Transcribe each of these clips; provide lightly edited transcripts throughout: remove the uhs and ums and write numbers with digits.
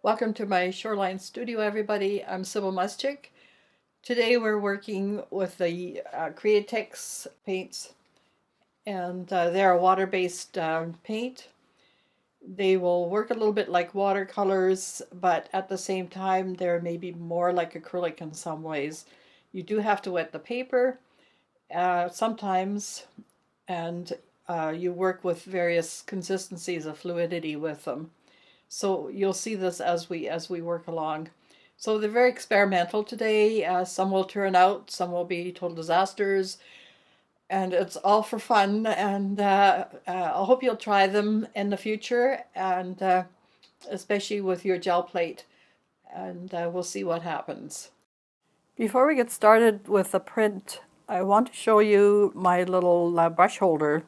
Welcome to my Shoreline Studio, everybody. I'm Sybille Muschik. Today we're working with the Createx paints, and they're a water-based paint. They will work a little bit like watercolors, but at the same time they're maybe more like acrylic in some ways. You do have to wet the paper sometimes, and you work with various consistencies of fluidity with them. So you'll see this as we work along. So they're very experimental today. Some will turn out, some will be total disasters, and it's all for fun. And I hope you'll try them in the future, and especially with your gel plate. And we'll see what happens. Before we get started with the print, I want to show you my little brush holder.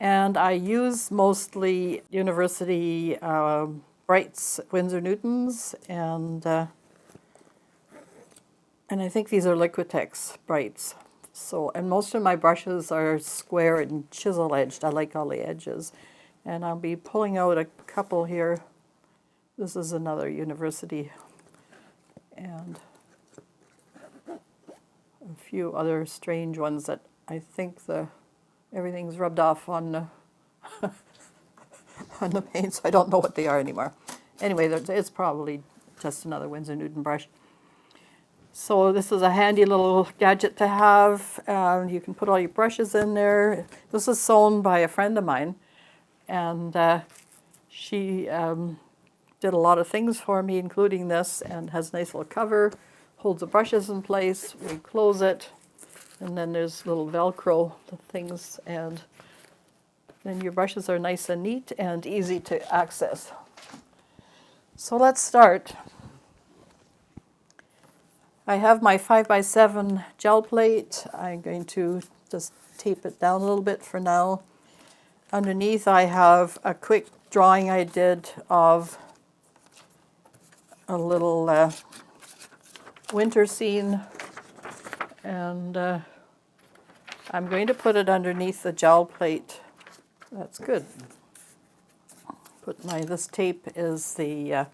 And I use mostly university brights, Winsor Newtons, and I think these are Liquitex brights. So, and most of my brushes are square and chisel edged. I like all the edges. And I'll be pulling out a couple here. This is another university, and a few other strange ones that I think everything's rubbed off on the on the paint, so I don't know what they are anymore. Anyway, it's probably just another Winsor Newton brush. So this is a handy little gadget to have. You can put all your brushes in there. This is sewn by a friend of mine, and she did a lot of things for me, including this, and has a nice little cover, holds the brushes in place. We close it, and then there's little Velcro things, and then your brushes are nice and neat and easy to access. So let's start. I have my 5x7 gel plate. I'm going to just tape it down a little bit for now. Underneath I have a quick drawing I did of a little winter scene, and I'm going to put it underneath the gel plate. That's good. This tape is the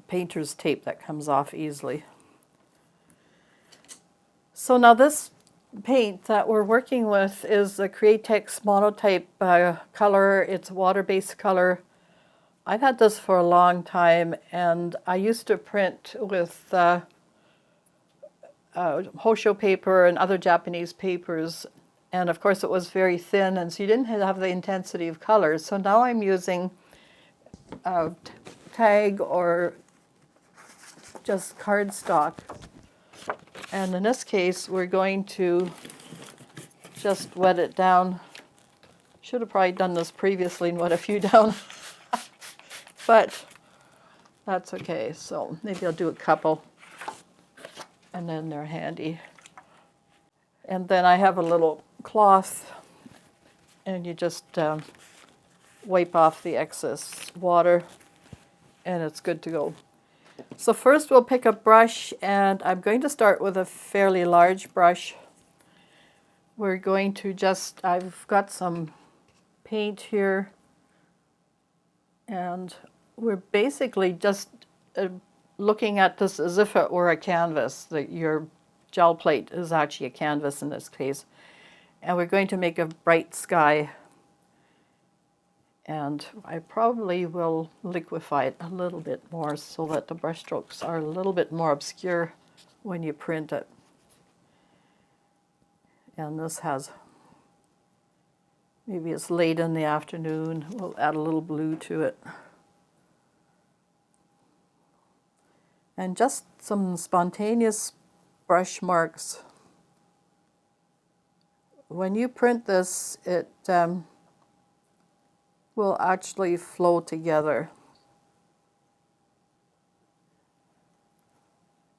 painter's tape that comes off easily. So now this paint that we're working with is the Createx Monotype color. It's a water-based color. I've had this for a long time, and I used to print with Hosho paper and other Japanese papers. And of course it was very thin, and so you didn't have the intensity of colors. So now I'm using tag or just cardstock. And in this case, we're going to just wet it down. Should have probably done this previously and wet a few down. But that's okay. So maybe I'll do a couple, and then they're handy. And then I have a little cloth, and you just wipe off the excess water, and it's good to go. So first we'll pick a brush, and I'm going to start with a fairly large brush. We're going to I've got some paint here, and we're basically just looking at this as if it were a canvas. Your gel plate is actually a canvas in this case. And we're going to make a bright sky. And I probably will liquefy it a little bit more so that the brush strokes are a little bit more obscure when you print it. And this maybe it's late in the afternoon. We'll add a little blue to it. And just some spontaneous brush marks. When you print this, it will actually flow together.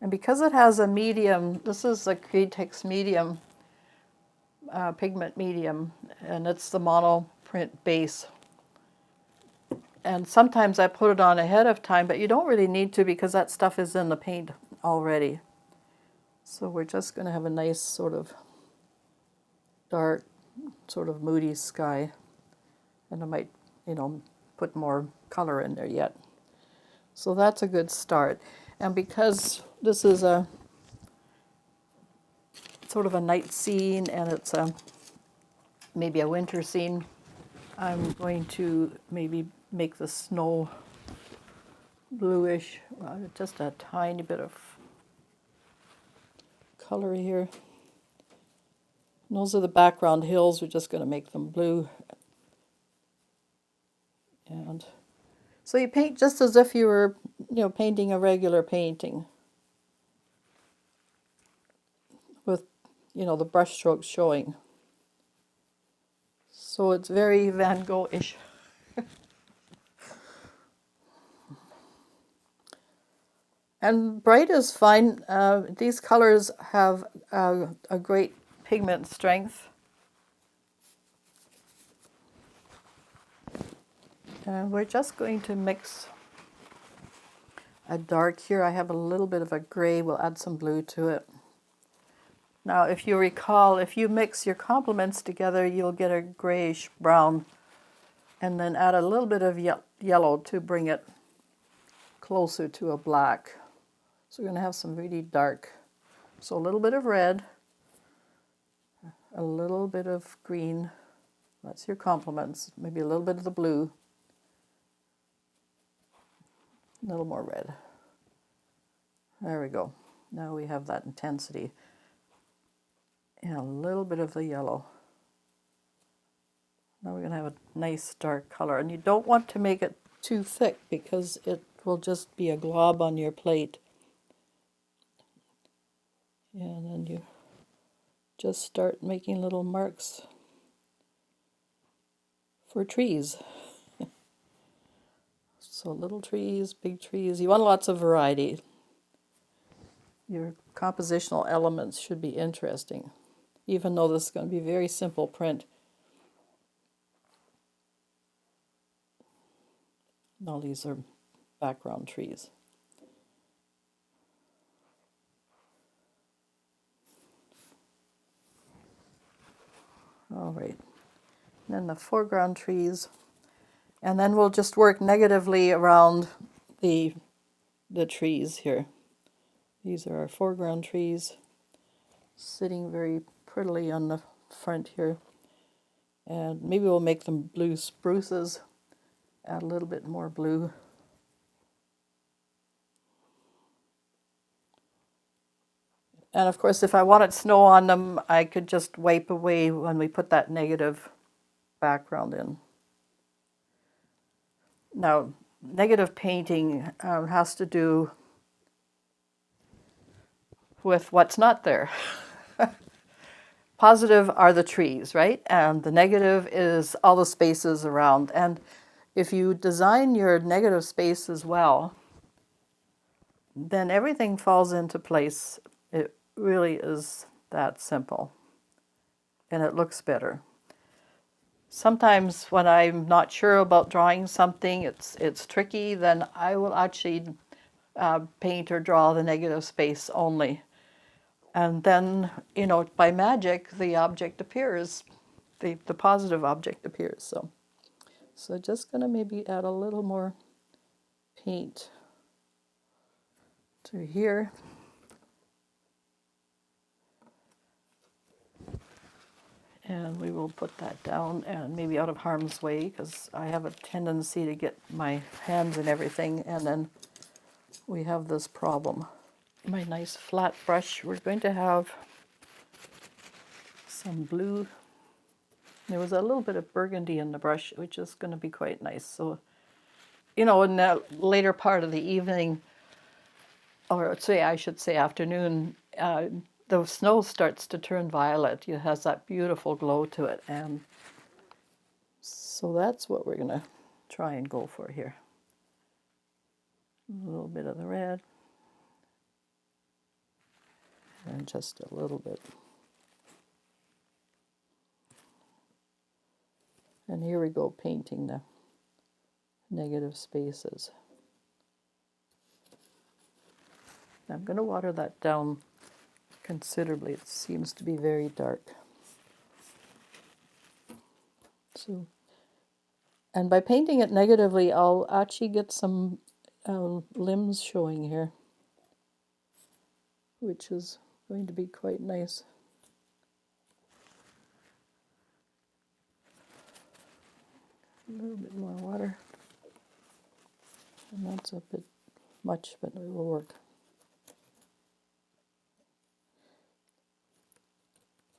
And because it has a medium, this is a Createx medium, pigment medium, and it's the mono print base. And sometimes I put it on ahead of time, but you don't really need to because that stuff is in the paint already. So we're just going to have a nice sort of dark, sort of moody sky. And I might, put more color in there yet. So that's a good start. And because this is a sort of a night scene and it's maybe a winter scene, I'm going to maybe make the snow bluish, just a tiny bit of color here. And those are the background hills. We're just going to make them blue. And so you paint just as if you were, painting a regular painting with, the brush strokes showing. So it's very Van Gogh-ish. And bright is fine. These colors have a great pigment strength. And we're just going to mix a dark here. I have a little bit of a gray. We'll add some blue to it. Now, if you recall, if you mix your complements together, you'll get a grayish brown. And then add a little bit of yellow to bring it closer to a black. So we're going to have some really dark. So a little bit of red, a little bit of green. That's your complements. Maybe a little bit of the blue. A little more red. There we go. Now we have that intensity. And a little bit of the yellow. Now we're going to have a nice dark color. And you don't want to make it too thick because it will just be a glob on your plate. And then you just start making little marks for trees. So little trees, big trees. You want lots of variety. Your compositional elements should be interesting, even though this is going to be very simple print. All these are background trees. All right, and then the foreground trees, and then we'll just work negatively around the trees here. These are our foreground trees, sitting very prettily on the front here, and maybe we'll make them blue spruces. Add a little bit more blue. And of course, if I wanted snow on them, I could just wipe away when we put that negative background in. Now, negative painting has to do with what's not there. Positive are the trees, right? And the negative is all the spaces around. And if you design your negative spaces well, then everything falls into place. It really is that simple. And it looks better. Sometimes when I'm not sure about drawing something, it's tricky, then I will actually paint or draw the negative space only. And then, by magic, the object appears, the positive object appears. So just going to maybe add a little more paint to here. And we will put that down and maybe out of harm's way because I have a tendency to get my hands in everything, and then we have this problem. My nice flat brush, we're going to have some blue. There was a little bit of burgundy in the brush, which is going to be quite nice. So, in the later part of the evening, or I should say afternoon, the snow starts to turn violet. It has that beautiful glow to it. And so that's what we're going to try and go for here. A little bit of the red. And just a little bit. And here we go, painting the negative spaces. I'm going to water that down considerably. It seems to be very dark. So, and by painting it negatively, I'll actually get some limbs showing here, which is going to be quite nice. A little bit more water, and that's a bit much, but it will work.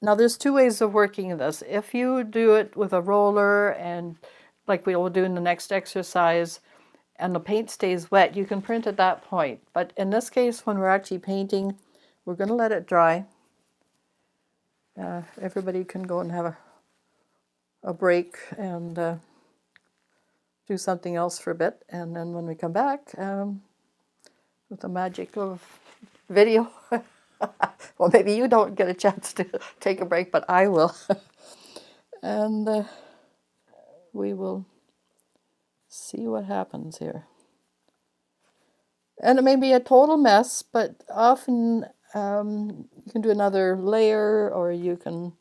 Now there's two ways of working this. If you do it with a roller, and like we will do in the next exercise, and the paint stays wet, you can print at that point. But in this case, when we're actually painting, we're going to let it dry. Everybody can go and have a break and do something else for a bit. And then when we come back, with the magic of video, well, maybe you don't get a chance to take a break, but I will. And we will see what happens here. And it may be a total mess, but often you can do another layer, or you can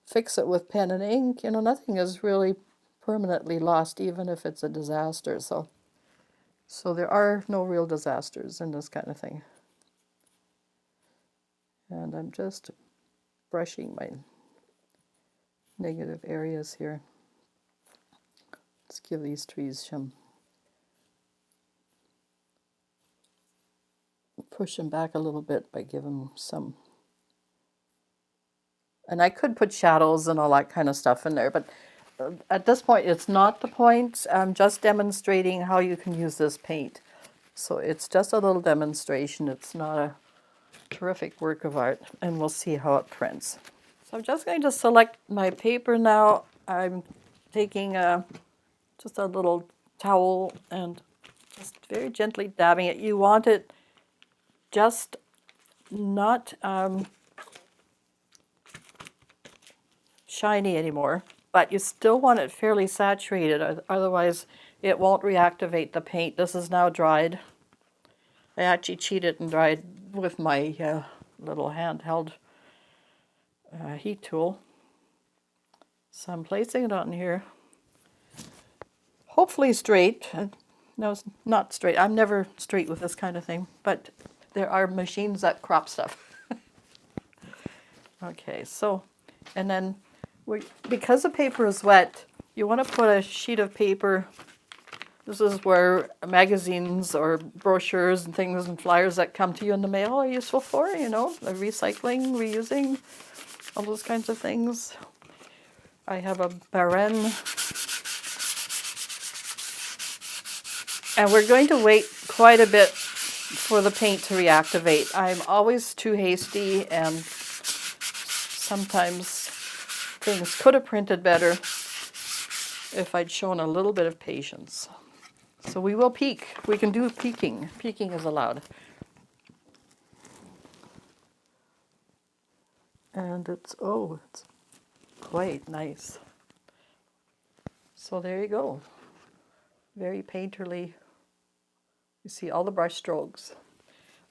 fix it with pen and ink. You know, nothing is really permanently lost, even if it's a disaster. So there are no real disasters in this kind of thing. And I'm just brushing my negative areas here. Let's give these trees some, push them back a little bit by giving them some. And I could put shadows and all that kind of stuff in there, but at this point it's not the point. I'm just demonstrating how you can use this paint. So it's just a little demonstration. It's not a terrific work of art, and we'll see how it prints. So I'm just going to select my paper now. I'm taking just a little towel and just very gently dabbing it. You want it just not shiny anymore, but you still want it fairly saturated, otherwise it won't reactivate the paint. This is now dried. I actually cheated and dried with my little handheld heat tool. So I'm placing it on here. Hopefully straight. No, it's not straight. I'm never straight with this kind of thing, but there are machines that crop stuff. Okay, so, and then because the paper is wet, you want to put a sheet of paper. This is where magazines or brochures and things and flyers that come to you in the mail are useful for, you know, recycling, reusing, all those kinds of things. I have a Baron. And we're going to wait quite a bit for the paint to reactivate. I'm always too hasty, and sometimes things could have printed better if I'd shown a little bit of patience. So we will peek. We can do peeking. Peeking is allowed. And it's quite nice. So there you go. Very painterly. You see all the brush strokes.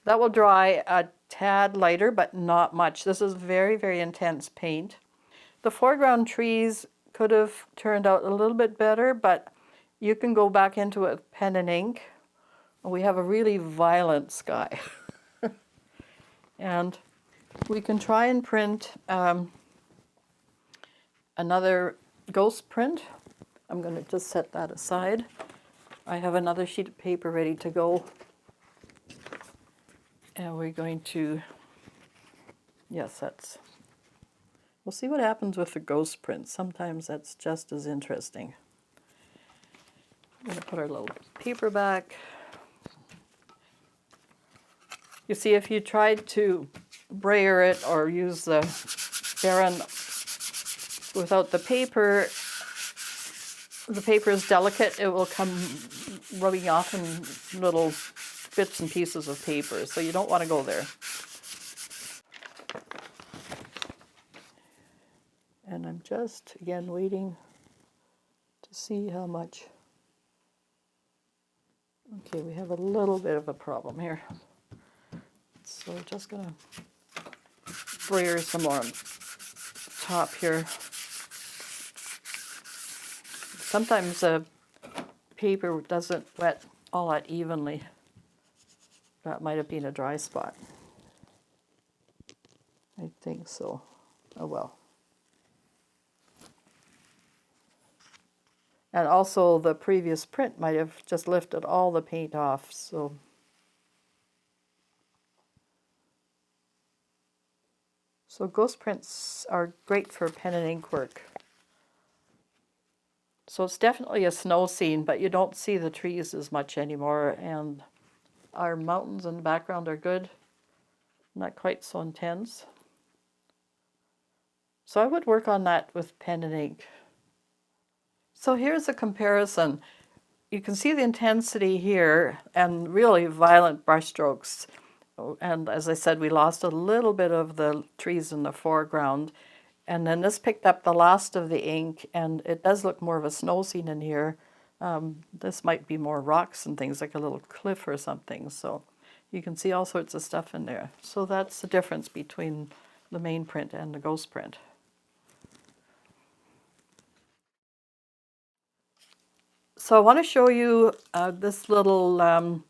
That will dry a tad lighter, but not much. This is very, very intense paint. The foreground trees could have turned out a little bit better, but you can go back into it with pen and ink. We have a really violent sky. And we can try and print another ghost print. I'm going to just set that aside. I have another sheet of paper ready to go. And we're going to, yes, we'll see what happens with the ghost print. Sometimes that's just as interesting. I'm going to put our little paper back. You see, if you tried to brayer it or use the Baron without the paper is delicate. It will come rubbing off in little bits and pieces of paper, so you don't want to go there. And I'm just, again, waiting to see how much. Okay, we have a little bit of a problem here. So just going to brayer some more on top here. Sometimes paper doesn't wet all that evenly. That might have been a dry spot. I think so. Oh well. And also the previous print might have just lifted all the paint off, so. So ghost prints are great for pen and ink work. So it's definitely a snow scene, but you don't see the trees as much anymore, and our mountains in the background are good, not quite so intense. So I would work on that with pen and ink. So here's a comparison. You can see the intensity here and really violent brush strokes. And as I said, we lost a little bit of the trees in the foreground. And then this picked up the last of the ink, and it does look more of a snow scene in here. This might be more rocks and things, like a little cliff or something. So you can see all sorts of stuff in there. So that's the difference between the main print and the ghost print. So I want to show you this little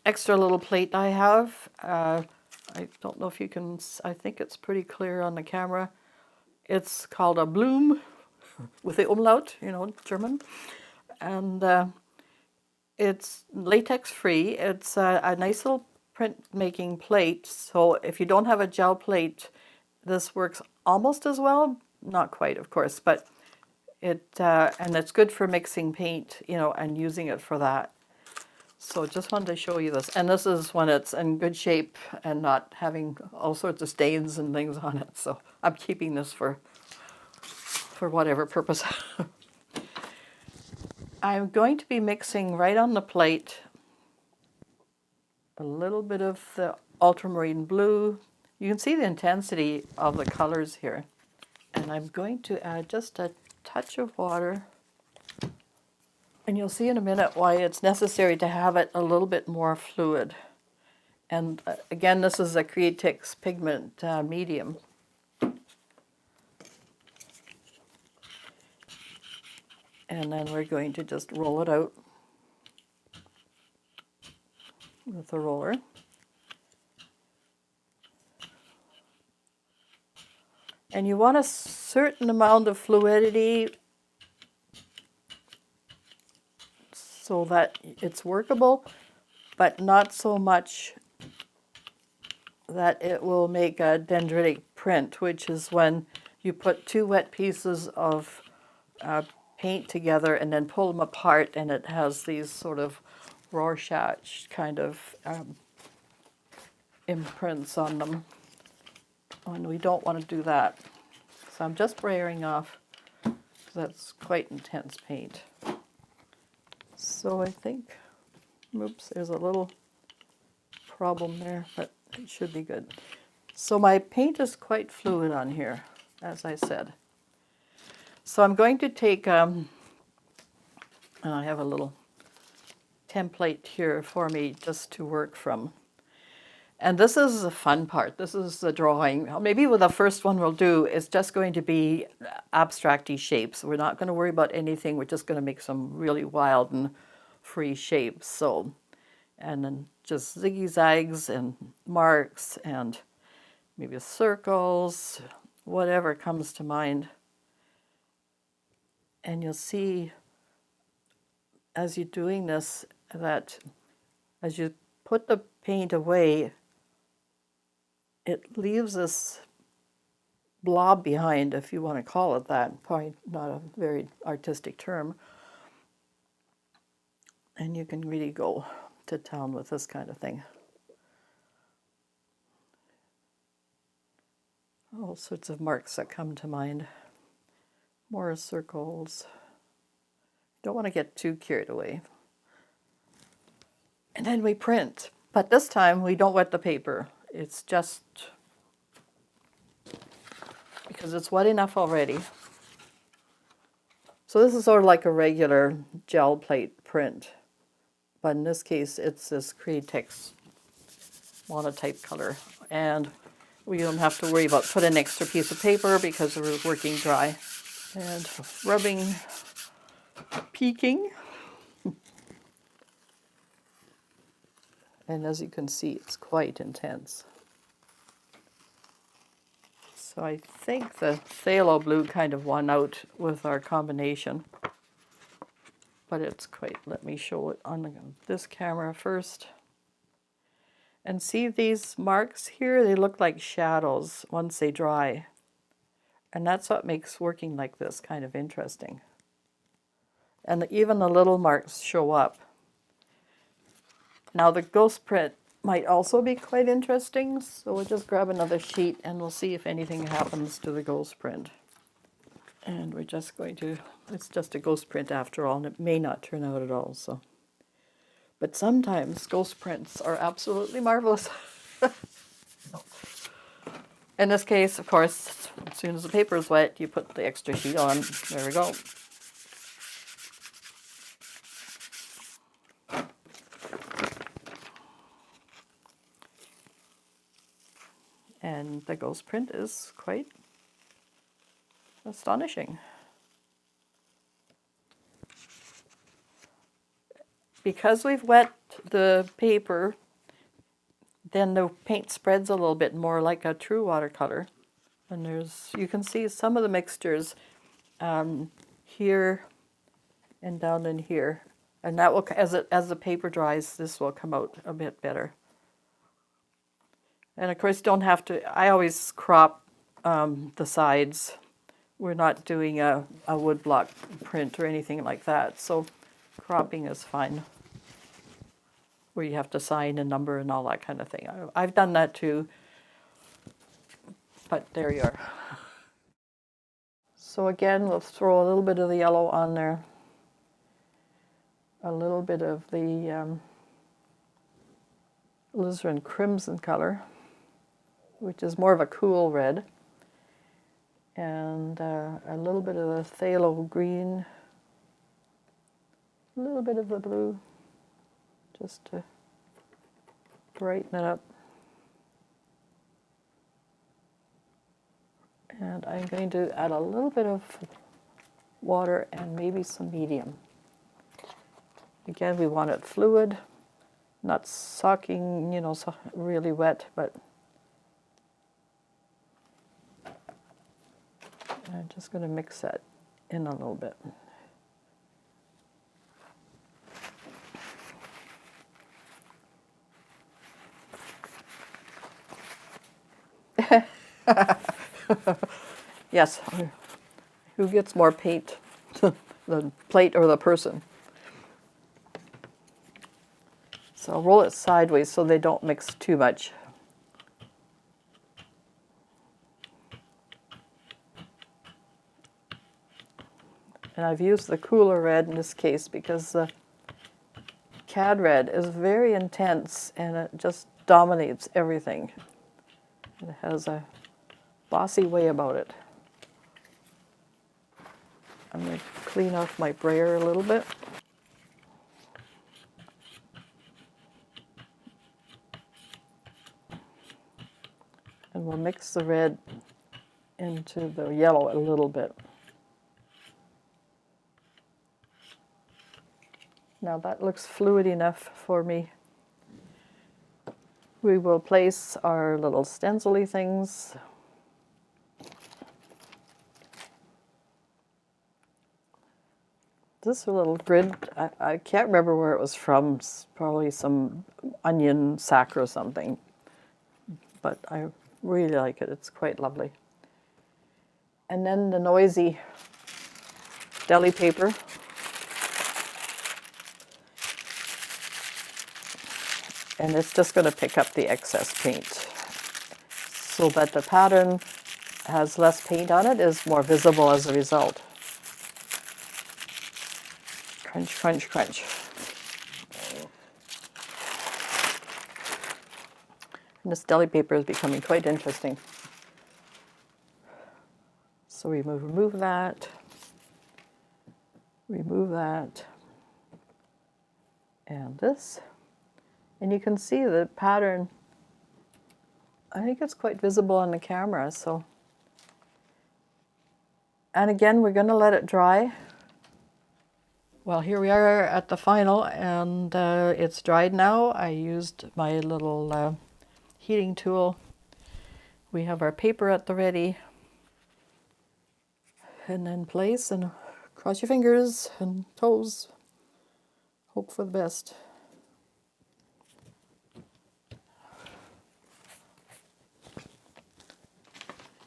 extra little plate I have. I don't know if you can, I think it's pretty clear on the camera. It's called a Bloom with the umlaut, you know, German. And it's latex free. It's a nice little printmaking plate. So if you don't have a gel plate, this works almost as well. Not quite, of course, but and it's good for mixing paint, you know, and using it for that. So just wanted to show you this. And this is when it's in good shape and not having all sorts of stains and things on it. So I'm keeping this for whatever purpose. I'm going to be mixing right on the plate a little bit of the ultramarine blue. You can see the intensity of the colors here. And I'm going to add just a touch of water. And you'll see in a minute why it's necessary to have it a little bit more fluid. And again, this is a Createx pigment medium. And then we're going to just roll it out with a roller. And you want a certain amount of fluidity so that it's workable, but not so much that it will make a dendritic print, which is when you put two wet pieces of paint together and then pull them apart, and it has these sort of Rorschach kind of imprints on them. And we don't want to do that. So I'm just spraying off, because that's quite intense paint. So I think, oops, there's a little problem there, but it should be good. So my paint is quite fluid on here, as I said. So I'm going to take, and I have a little template here for me just to work from. And this is the fun part. This is the drawing. Maybe with the first one we'll do is just going to be abstract-y shapes. We're not going to worry about anything. We're just going to make some really wild and free shapes. So, and then just zigzags and marks and maybe circles, whatever comes to mind. And you'll see as you're doing this that as you put the paint away, it leaves this blob behind, if you want to call it that. Probably not a very artistic term. And you can really go to town with this kind of thing. All sorts of marks that come to mind. More circles. Don't want to get too carried away. And then we print. But this time we don't wet the paper. It's just because it's wet enough already. So this is sort of like a regular gel plate print. But in this case, it's this Createx Monotype color. And we don't have to worry about putting an extra piece of paper because we're working dry. And rubbing, peeking. And as you can see, it's quite intense. So I think the phthalo blue kind of won out with our combination. But it's quite, let me show it on this camera first. And see these marks here? They look like shadows once they dry. And that's what makes working like this kind of interesting. And even the little marks show up. Now the ghost print might also be quite interesting, so we'll just grab another sheet and we'll see if anything happens to the ghost print. And we're just going to, it's just a ghost print after all, and it may not turn out at all, so. But sometimes ghost prints are absolutely marvelous. In this case, of course, as soon as the paper is wet, you put the extra sheet on. There we go. And the ghost print is quite astonishing. Because we've wet the paper, then the paint spreads a little bit more like a true watercolor. And there's, you can see some of the mixtures here and down in here. And that will, as the paper dries, this will come out a bit better. And of course, don't have to, I always crop the sides. We're not doing a woodblock print or anything like that, so cropping is fine. Where you have to sign a number and all that kind of thing. I've done that too, but there you are. So again, we'll throw a little bit of the yellow on there. A little bit of the alizarin crimson color, which is more of a cool red, and a little bit of the phthalo green, a little bit of the blue, just to brighten it up. And I'm going to add a little bit of water and maybe some medium. Again, we want it fluid, not soaking, you know, so really wet, but I'm just going to mix that in a little bit. Yes, who gets more paint, the plate or the person? So roll it sideways so they don't mix too much. And I've used the cooler red in this case because the cad red is very intense and it just dominates everything. It has a bossy way about it. I'm going to clean off my brayer a little bit. And we'll mix the red into the yellow a little bit. Now that looks fluid enough for me. We will place our little stencil-y things. This little grid, I can't remember where it was from, it's probably some onion sack or something, but I really like it, it's quite lovely. And then the noisy deli paper. And it's just going to pick up the excess paint so that the pattern has less paint on it, is more visible as a result. Crunch, crunch, crunch. And this deli paper is becoming quite interesting. So we remove that, and this. And you can see the pattern, I think it's quite visible on the camera, so. And again, we're going to let it dry. Well, here we are at the final, and it's dried now. I used my little heating tool. We have our paper at the ready. And then place and cross your fingers and toes. Hope for the best.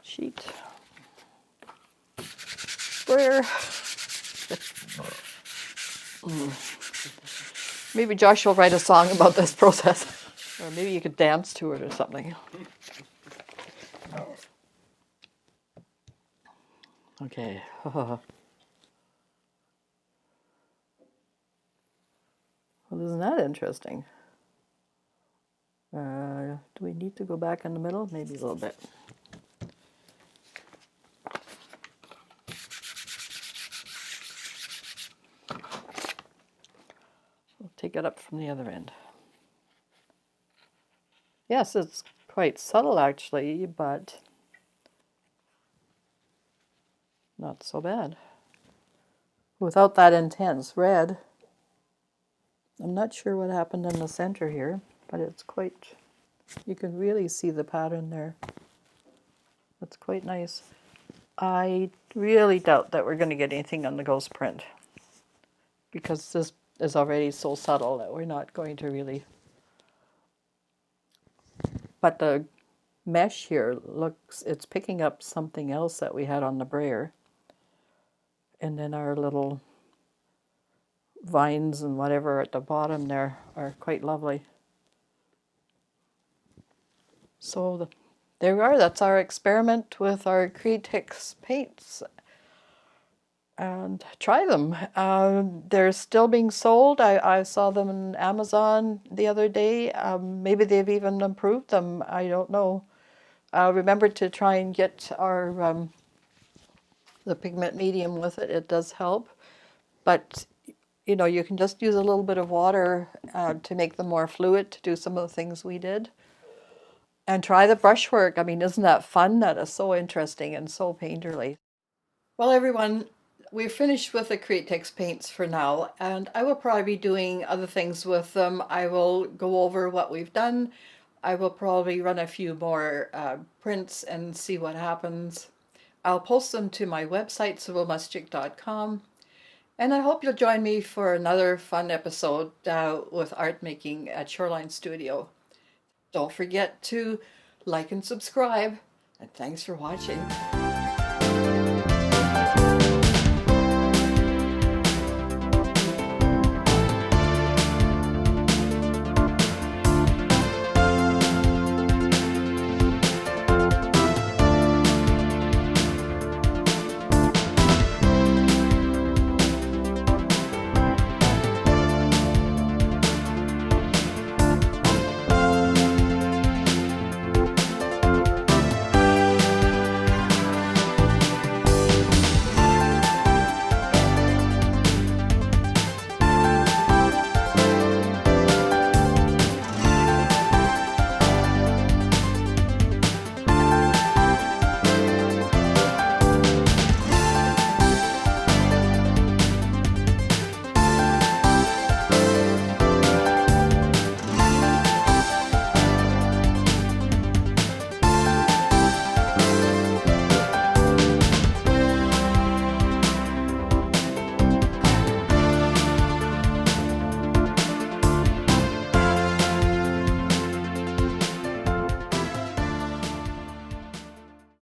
Sheet. Sprayer. Maybe Josh will write a song about this process. Or maybe you could dance to it or something. Okay. Well, isn't that interesting? Do we need to go back in the middle? Maybe a little bit. We'll take it up from the other end. Yes, it's quite subtle actually, but not so bad. Without that intense red. I'm not sure what happened in the center here, but it's quite, you can really see the pattern there. That's quite nice. I really doubt that we're going to get anything on the ghost print, because this is already so subtle that we're not going to really. But the mesh here looks, it's picking up something else that we had on the brayer. And then our little vines and whatever at the bottom there are quite lovely. So there we are, that's our experiment with our Createx paints. And try them. They're still being sold. I saw them on Amazon the other day. Maybe they've even improved them. I don't know. Remember to try and get our the pigment medium with it. It does help. But you know, you can just use a little bit of water to make them more fluid, to do some of the things we did. And try the brushwork. I mean, isn't that fun? That is so interesting and so painterly. Well, everyone, we're finished with the Createx paints for now, and I will probably be doing other things with them. I will go over what we've done. I will probably run a few more prints and see what happens. I'll post them to my website, SybilleMuschik.com. And I hope you'll join me for another fun episode with art making at Shoreline Studio. Don't forget to like and subscribe, and thanks for watching.